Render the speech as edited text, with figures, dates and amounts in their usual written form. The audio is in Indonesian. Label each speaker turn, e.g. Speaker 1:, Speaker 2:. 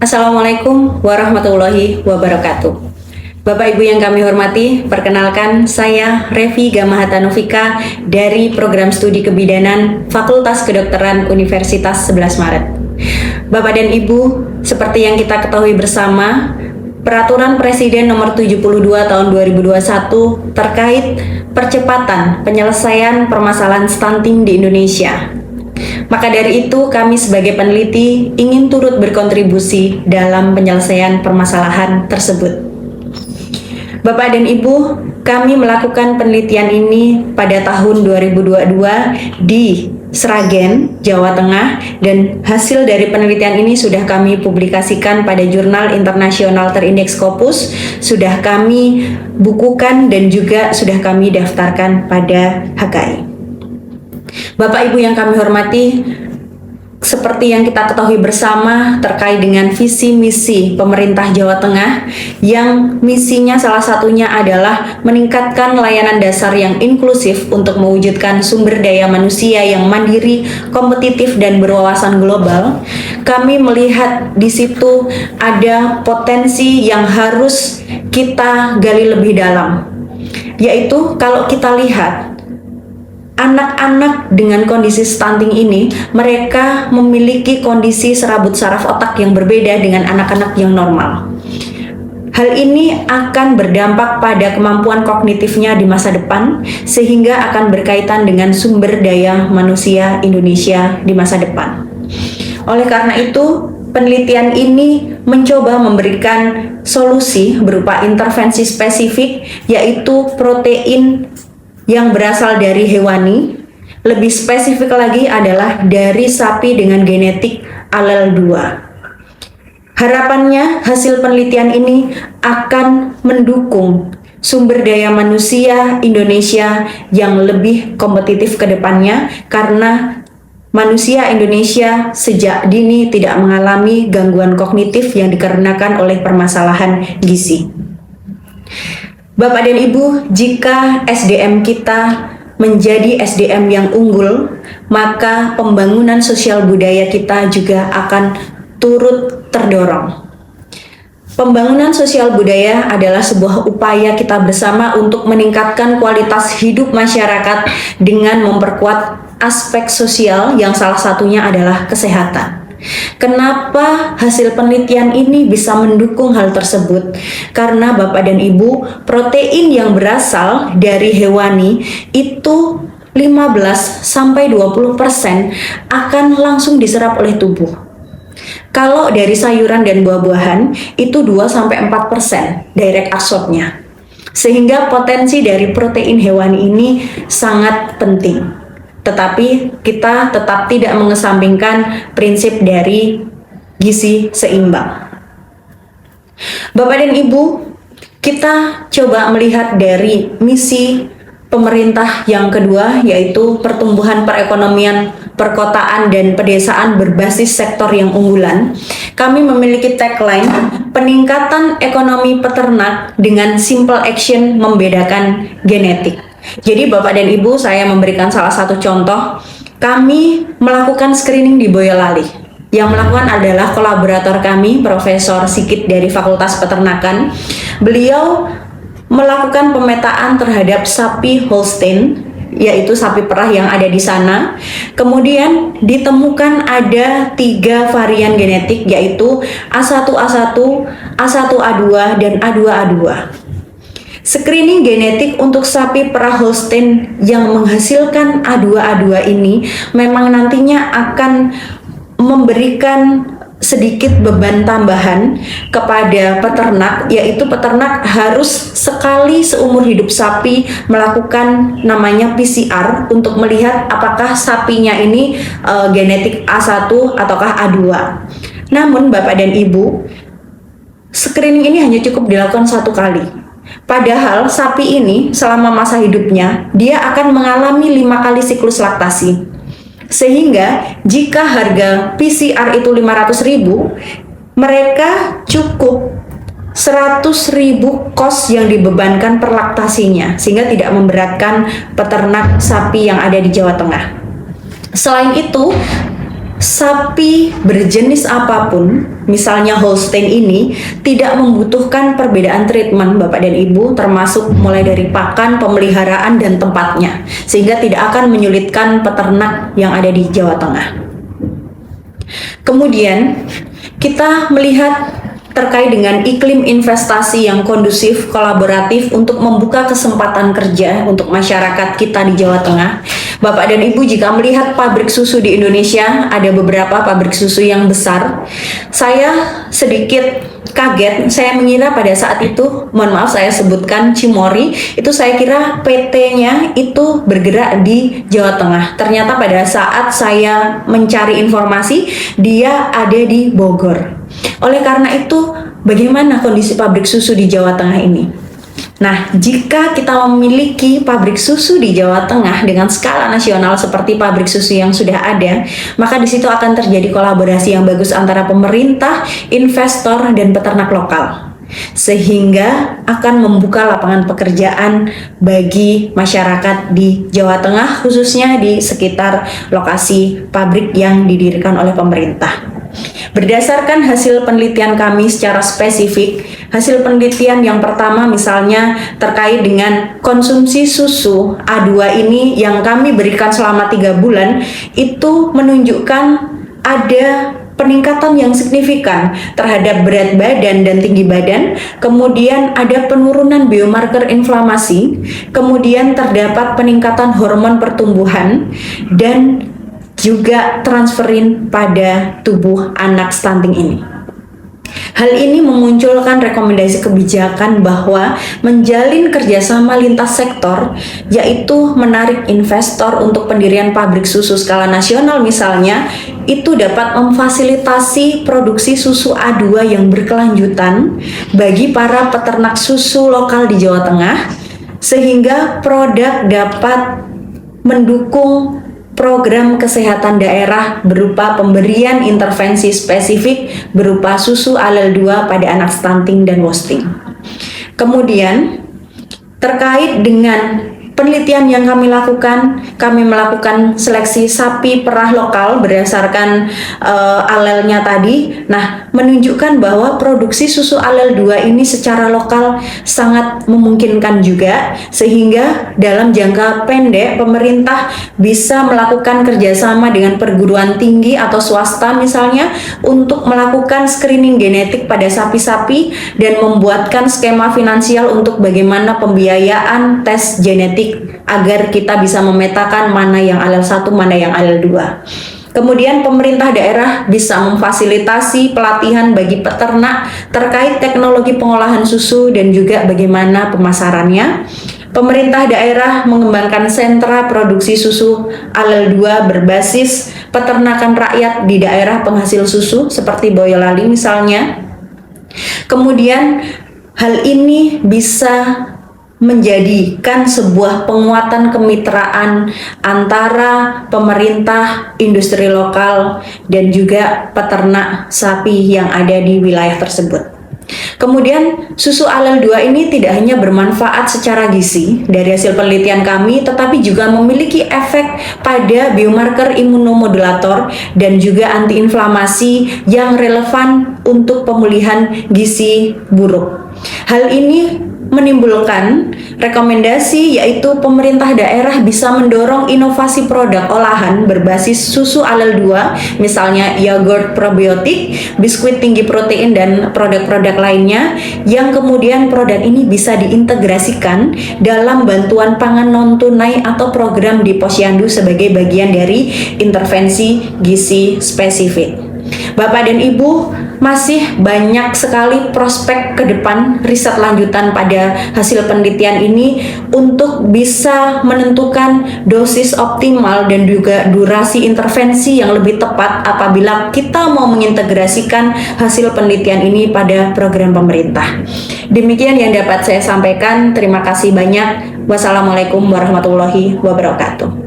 Speaker 1: Assalamualaikum warahmatullahi wabarakatuh. Bapak Ibu yang kami hormati, perkenalkan saya Revi Gamahata Novika dari Program Studi Kebidanan Fakultas Kedokteran Universitas 11 Maret. Bapak dan Ibu, seperti yang kita ketahui bersama, Peraturan Presiden Nomor 72 Tahun 2021 terkait percepatan penyelesaian permasalahan stunting di Indonesia. Maka dari itu, kami sebagai peneliti ingin turut berkontribusi dalam penyelesaian permasalahan tersebut. Bapak dan Ibu, kami melakukan penelitian ini pada tahun 2022 di Sragen, Jawa Tengah, dan hasil dari penelitian ini sudah kami publikasikan pada jurnal internasional terindeks Scopus, sudah kami bukukan dan juga sudah kami daftarkan pada HKI. Bapak Ibu yang kami hormati, seperti yang kita ketahui bersama terkait dengan visi misi pemerintah Jawa Tengah, yang misinya salah satunya adalah meningkatkan layanan dasar yang inklusif untuk mewujudkan sumber daya manusia yang mandiri, kompetitif, dan berwawasan global. Kami melihat di situ ada potensi yang harus kita gali lebih dalam, yaitu kalau kita lihat anak-anak dengan kondisi stunting ini, mereka memiliki kondisi serabut saraf otak yang berbeda dengan anak-anak yang normal. Hal ini akan berdampak pada kemampuan kognitifnya di masa depan, sehingga akan berkaitan dengan sumber daya manusia Indonesia di masa depan. Oleh karena itu, penelitian ini mencoba memberikan solusi berupa intervensi spesifik, yaitu protein yang berasal dari hewani, lebih spesifik lagi adalah dari sapi dengan genetik alel 2. Harapannya hasil penelitian ini akan mendukung sumber daya manusia Indonesia yang lebih kompetitif ke depannya, karena manusia Indonesia sejak dini tidak mengalami gangguan kognitif yang dikarenakan oleh permasalahan gizi. Bapak dan Ibu, jika SDM kita menjadi SDM yang unggul, maka pembangunan sosial budaya kita juga akan turut terdorong. Pembangunan sosial budaya adalah sebuah upaya kita bersama untuk meningkatkan kualitas hidup masyarakat dengan memperkuat aspek sosial yang salah satunya adalah kesehatan. Kenapa hasil penelitian ini bisa mendukung hal tersebut? Karena Bapak dan Ibu, protein yang berasal dari hewani itu 15-20% akan langsung diserap oleh tubuh. Kalau dari sayuran dan buah-buahan itu 2-4% direct absorb-nya. Sehingga potensi dari protein hewani ini sangat penting. Tetapi kita tetap tidak mengesampingkan prinsip dari gizi seimbang. Bapak dan Ibu, kita coba melihat dari misi pemerintah yang kedua, yaitu pertumbuhan perekonomian perkotaan dan pedesaan berbasis sektor yang unggulan. Kami memiliki tagline peningkatan ekonomi peternak dengan simple action membedakan genetik. Jadi Bapak dan Ibu, saya memberikan salah satu contoh. Kami melakukan screening di Boyolali. Yang melakukan adalah kolaborator kami, Profesor Sigit dari Fakultas Peternakan. Beliau melakukan pemetaan terhadap sapi Holstein, yaitu sapi perah yang ada di sana. Kemudian ditemukan ada 3 varian genetik, yaitu A1A1, A1A2, dan A2A2. Screening genetik untuk sapi perah Holstein yang menghasilkan A2A2 ini memang nantinya akan memberikan sedikit beban tambahan kepada peternak, yaitu peternak harus sekali seumur hidup sapi melakukan namanya PCR untuk melihat apakah sapinya ini genetik A1 ataukah A2. Namun Bapak dan Ibu, screening ini hanya cukup dilakukan 1 kali. Padahal sapi ini selama masa hidupnya dia akan mengalami 5 kali siklus laktasi. Sehingga jika harga PCR itu 500.000, mereka cukup 100.000 kos yang dibebankan per laktasinya, sehingga tidak memberatkan peternak sapi yang ada di Jawa Tengah. Selain itu, sapi berjenis apapun, misalnya Holstein ini, tidak membutuhkan perbedaan treatment Bapak dan Ibu, termasuk mulai dari pakan, pemeliharaan, dan tempatnya, sehingga tidak akan menyulitkan peternak yang ada di Jawa Tengah. Kemudian, kita melihat terkait dengan iklim investasi yang kondusif, kolaboratif untuk membuka kesempatan kerja untuk masyarakat kita di Jawa Tengah. Bapak dan Ibu, jika melihat pabrik susu di Indonesia, ada beberapa pabrik susu yang besar. Saya sedikit kaget, saya mengira pada saat itu, mohon maaf saya sebutkan Cimory, itu saya kira PT-nya itu bergerak di Jawa Tengah. Ternyata pada saat saya mencari informasi, dia ada di Bogor. Oleh karena itu, bagaimana kondisi pabrik susu di Jawa Tengah ini? Nah, jika kita memiliki pabrik susu di Jawa Tengah dengan skala nasional seperti pabrik susu yang sudah ada, maka di situ akan terjadi kolaborasi yang bagus antara pemerintah, investor, dan peternak lokal, sehingga akan membuka lapangan pekerjaan bagi masyarakat di Jawa Tengah, khususnya di sekitar lokasi pabrik yang didirikan oleh pemerintah. Berdasarkan hasil penelitian kami secara spesifik, hasil penelitian yang pertama misalnya terkait dengan konsumsi susu A2 ini yang kami berikan selama 3 bulan, itu menunjukkan ada peningkatan yang signifikan terhadap berat badan dan tinggi badan, kemudian ada penurunan biomarker inflamasi, kemudian terdapat peningkatan hormon pertumbuhan, dan juga transferin pada tubuh anak stunting ini. Hal ini memunculkan rekomendasi kebijakan bahwa menjalin kerjasama lintas sektor, yaitu menarik investor untuk pendirian pabrik susu skala nasional misalnya, itu dapat memfasilitasi produksi susu A2 yang berkelanjutan bagi para peternak susu lokal di Jawa Tengah, sehingga produk dapat mendukung program kesehatan daerah berupa pemberian intervensi spesifik berupa susu alel 2 pada anak stunting dan wasting. Kemudian, terkait dengan penelitian yang kami melakukan seleksi sapi perah lokal berdasarkan alelnya tadi. Nah, menunjukkan bahwa produksi susu alel 2 ini secara lokal sangat memungkinkan juga, sehingga dalam jangka pendek pemerintah bisa melakukan kerjasama dengan perguruan tinggi atau swasta misalnya untuk melakukan screening genetik pada sapi-sapi dan membuatkan skema finansial untuk bagaimana pembiayaan tes genetik agar kita bisa memetakan mana yang alel 1, mana yang alel 2. Kemudian pemerintah daerah bisa memfasilitasi pelatihan bagi peternak terkait teknologi pengolahan susu dan juga bagaimana pemasarannya. Pemerintah daerah mengembangkan sentra produksi susu alel 2 berbasis peternakan rakyat di daerah penghasil susu seperti Boyolali misalnya. Kemudian hal ini bisa menjadikan sebuah penguatan kemitraan antara pemerintah, industri lokal, dan juga peternak sapi yang ada di wilayah tersebut. Kemudian susu alel 2 ini tidak hanya bermanfaat secara gizi dari hasil penelitian kami, tetapi juga memiliki efek pada biomarker imunomodulator dan juga antiinflamasi yang relevan untuk pemulihan gizi buruk. Hal ini menimbulkan rekomendasi yaitu pemerintah daerah bisa mendorong inovasi produk olahan berbasis susu alel 2, misalnya yogurt probiotik, biskuit tinggi protein, dan produk-produk lainnya, yang kemudian produk ini bisa diintegrasikan dalam bantuan pangan non-tunai atau program di Posyandu sebagai bagian dari intervensi gizi spesifik. Bapak dan Ibu, masih banyak sekali prospek ke depan riset lanjutan pada hasil penelitian ini untuk bisa menentukan dosis optimal dan juga durasi intervensi yang lebih tepat apabila kita mau mengintegrasikan hasil penelitian ini pada program pemerintah. Demikian yang dapat saya sampaikan. Terima kasih banyak. Wassalamualaikum warahmatullahi wabarakatuh.